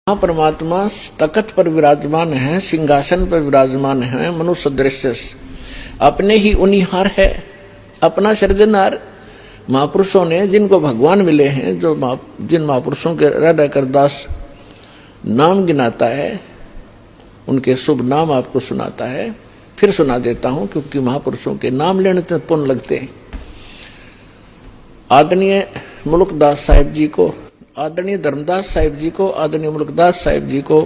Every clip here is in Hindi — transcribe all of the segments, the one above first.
हाँ, परमात्मा तख्त पर विराजमान है, सिंहासन पर विराजमान है, मनुष्य दृश्य अपने ही उनिहार है, अपना सृजनहार। महापुरुषों ने जिनको भगवान मिले हैं, जिन महापुरुषों के हृदय कर दास नाम गिनाता है, उनके शुभ नाम आपको सुनाता है। फिर सुना देता हूं, क्योंकि महापुरुषों के नाम लेने से पुण्य लगते हैं। आदरणीय मुल्कदास साहिब जी को, आदरणीय धर्मदास साहिब जी को, आदरणीय मुल्कदास साहिब जी को,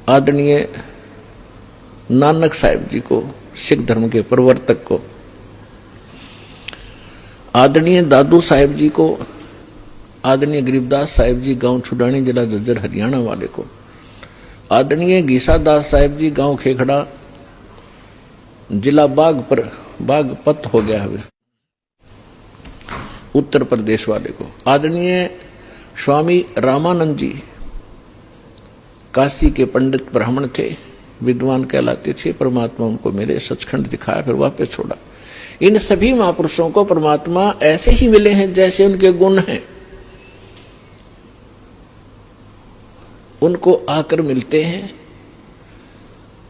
आदरणीय नानक साहिब जी को, सिख धर्म के प्रवर्तक को, आदरणीय दादू साहिब जी को, आदरणीय गरीबदास साहिब जी गांव छुडानी जिला झज्जर हरियाणा वाले को, आदरणीय गीसादास साहिब जी गांव खेखड़ा जिला बागपत हो गया है उत्तर प्रदेश वाले को, आदरणीय स्वामी रामानंद जी काशी के पंडित ब्राह्मण थे, विद्वान कहलाते थे। परमात्मा उनको मेरे सचखंड दिखाया, फिर वापस छोड़ा। इन सभी महापुरुषों को परमात्मा ऐसे ही मिले हैं जैसे उनके गुण हैं, उनको आकर मिलते हैं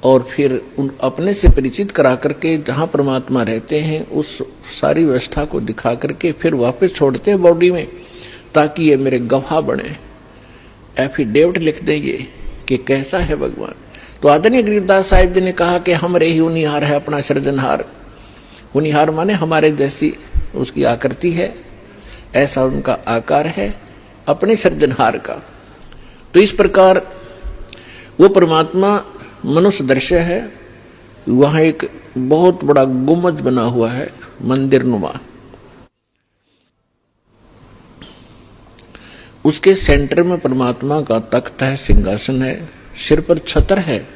और फिर उन अपने से परिचित करा करके जहां परमात्मा रहते हैं उस सारी व्यवस्था को दिखा करके फिर वापस छोड़ते हैं बॉडी में, ताकि ये मेरे गवाह बने, एफिडेविट लिख देंगे कि कैसा है भगवान। तो आदरणीय गरीबदास साहिब जी ने कहा कि हमरे ही उनिहार है अपना सृजनहार। उनिहार माने हमारे जैसी उसकी आकृति है, ऐसा उनका आकार है अपने सृजनहार का। तो इस प्रकार वो परमात्मा मनुष्य दृश्य है। वहां एक बहुत बड़ा गुम्बद बना हुआ है, मंदिर नुमा। उसके सेंटर में परमात्मा का तख्त है, सिंहासन है, सिर पर छतर है।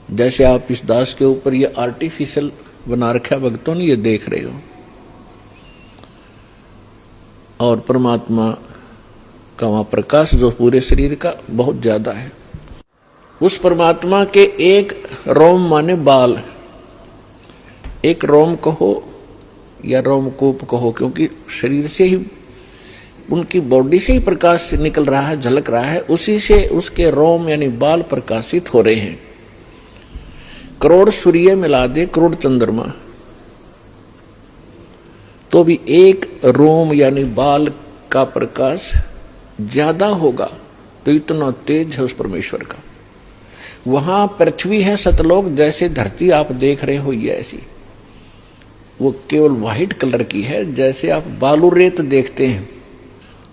जैसे आप इस दास के ऊपर ये आर्टिफिशियल बना रखा भक्तों ने, ये देख रहे हो। और परमात्मा का वहां प्रकाश जो पूरे शरीर का बहुत ज्यादा है। उस परमात्मा के एक रोम माने बाल, एक रोम कहो या रोमकूप कहो, क्योंकि शरीर से ही उनकी बॉडी से ही प्रकाश निकल रहा है, झलक रहा है, उसी से उसके रोम यानी बाल प्रकाशित हो रहे हैं। करोड़ सूर्य मिला दे, करोड़ चंद्रमा, तो भी एक रोम यानी बाल का प्रकाश ज्यादा होगा। तो इतना तेज है उस परमेश्वर का। वहां पृथ्वी है सतलोक, जैसे धरती आप देख रहे हो ये ऐसी, वो केवल व्हाइट कलर की है, जैसे आप बालू रेत देखते हैं।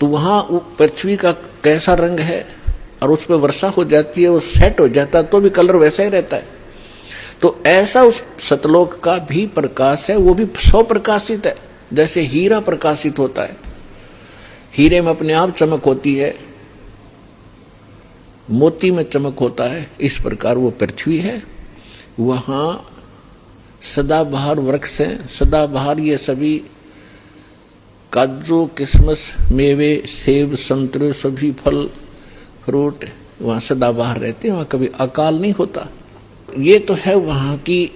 तो वहां पृथ्वी का कैसा रंग है, और उस पर वर्षा हो जाती है, वो सेट हो जाता है, तो भी कलर वैसा ही रहता है। तो ऐसा उस सतलोक का भी प्रकाश है, वो भी सौ प्रकाशित है, जैसे हीरा प्रकाशित होता है। हीरे में अपने आप चमक होती है, मोती में चमक होता है, इस प्रकार वो पृथ्वी है। वहां सदाबहार वृक्ष हैं, सदाबहार ये सभी काजू, किशमिश, मेवे, सेब, संतरे, सभी फल फ्रूट वहां सदाबहार रहते हैं, वहां कभी अकाल नहीं होता। ये तो है वहां की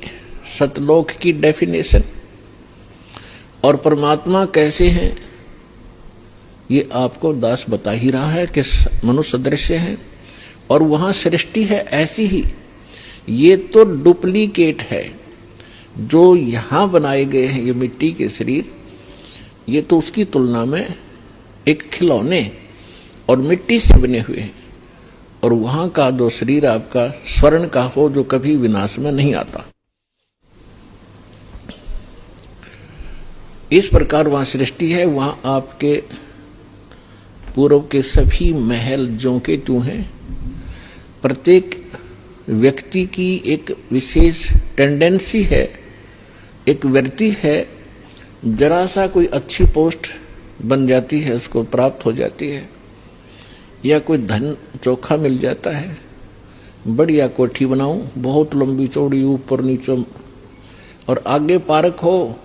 सतलोक की डेफिनेशन। और परमात्मा कैसे हैं ये आपको दास बता ही रहा है कि मनुष्य दृश्य है, और वहां सृष्टि है ऐसी ही। ये तो डुप्लीकेट है, जो यहां बनाए गए हैं ये मिट्टी के शरीर, ये तो उसकी तुलना में एक खिलौने और मिट्टी से बने हुए हैं। और वहां का जो शरीर आपका स्वर्ण का हो, जो कभी विनाश में नहीं आता। इस प्रकार वहां सृष्टि है। वहां आपके पूर्व के सभी महल जो के त्यों हैं। प्रत्येक व्यक्ति की एक विशेष टेंडेंसी है, एक वृत्ति है, जरा सा कोई अच्छी पोस्ट बन जाती है, उसको प्राप्त हो जाती है, या कोई धन चोखा मिल जाता है, बढ़िया कोठी बनाऊं, बहुत लंबी चौड़ी, ऊपर नीचे, और आगे पार्क हो,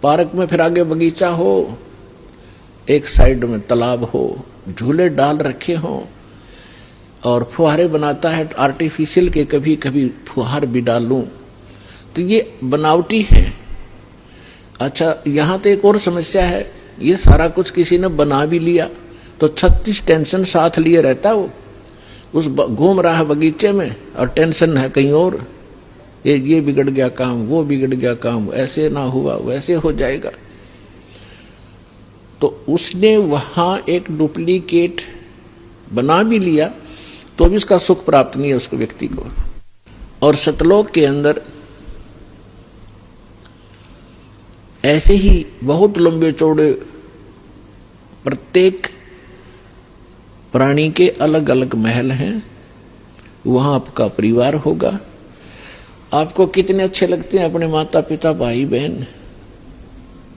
पार्क में फिर आगे बगीचा हो, एक साइड में तालाब हो, झूले डाल रखे हों, और फुहारे बनाता है आर्टिफिशियल के, कभी कभी फुहार भी डाल लूं, तो ये बनावटी है। अच्छा, यहां तो एक और समस्या है, ये सारा कुछ किसी ने बना भी लिया, तो 36 टेंशन साथ लिए रहता वो, उस घूम रहा है बगीचे में और टेंशन है कहीं और, ये बिगड़ गया काम, वो बिगड़ गया काम, ऐसे ना हुआ वैसे हो जाएगा। तो उसने वहां एक डुप्लीकेट बना भी लिया तो भी उसका सुख प्राप्त नहीं है उसको व्यक्ति को। और सतलोक के अंदर ऐसे ही बहुत लंबे चौड़े प्रत्येक प्राणी के अलग अलग महल हैं, वहां आपका परिवार होगा। आपको कितने अच्छे लगते हैं अपने माता पिता, भाई बहन,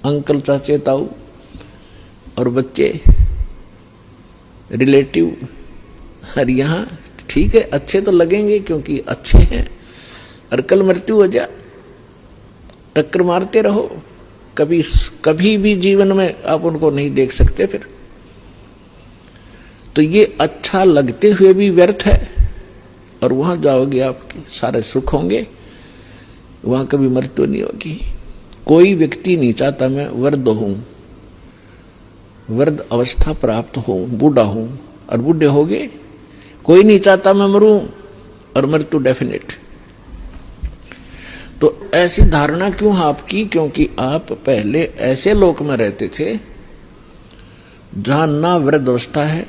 अंकल चाचे ताऊ और बच्चे, रिलेटिव। और यहाँ ठीक है अच्छे तो लगेंगे क्योंकि अच्छे हैं, और कल मृत्यु हो जा, टक्कर मारते रहो, कभी भी जीवन में आप उनको नहीं देख सकते फिर। तो ये अच्छा लगते हुए भी व्यर्थ है, और वहां जाओगे आपके सारे सुख होंगे, वहां कभी मृत्यु नहीं होगी। कोई व्यक्ति नहीं चाहता मैं वृद्ध हूं, वृद्ध अवस्था प्राप्त हूं, बूढ़ा हूं, और बूढ़े हो गए। कोई नहीं चाहता मैं मरूं, और मृत्यु डेफिनेट। तो ऐसी धारणा क्यों आपकी? क्योंकि आप पहले ऐसे लोक में रहते थे जहां ना वृद्ध अवस्था है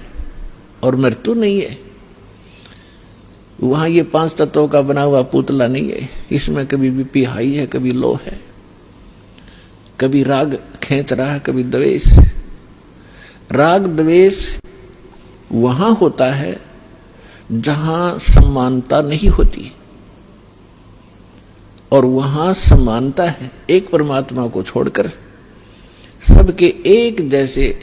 और मृत्यु नहीं है। वहां ये 5 तत्वों का बना हुआ पुतला नहीं है, इसमें कभी बीपी हाई है, कभी लो है, कभी राग खींच रहा है, कभी द्वेष। राग द्वेष वहां होता है जहां समानता नहीं होती, और वहां समानता है एक परमात्मा को छोड़कर। सबके एक जैसे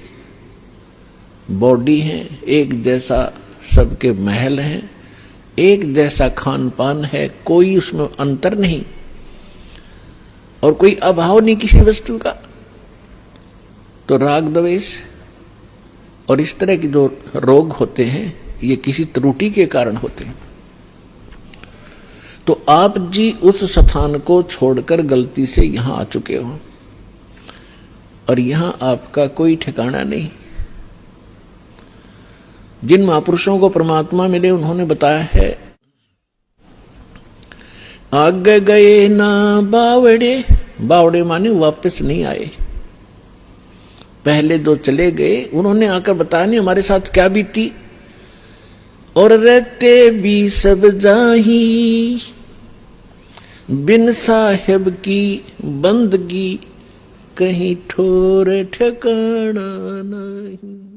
बॉडी हैं, एक जैसा सबके महल हैं, एक जैसा खान पान है, कोई उसमें अंतर नहीं और कोई अभाव नहीं किसी वस्तु का। तो राग द्वेष और इस तरह के जो रोग होते हैं ये किसी त्रुटि के कारण होते हैं। तो आप जी उस स्थान को छोड़कर गलती से यहां आ चुके हो, और यहां आपका कोई ठिकाना नहीं। जिन महापुरुषों को परमात्मा मिले उन्होंने बताया है, आगे गए ना बावड़े, बावड़े माने वापस नहीं आए। पहले जो चले गए उन्होंने आकर बताया नहीं हमारे साथ क्या बीती, और रहते भी सब जाही, बिन साहेब की बंदगी कहीं ठोर ठिकाना नहीं।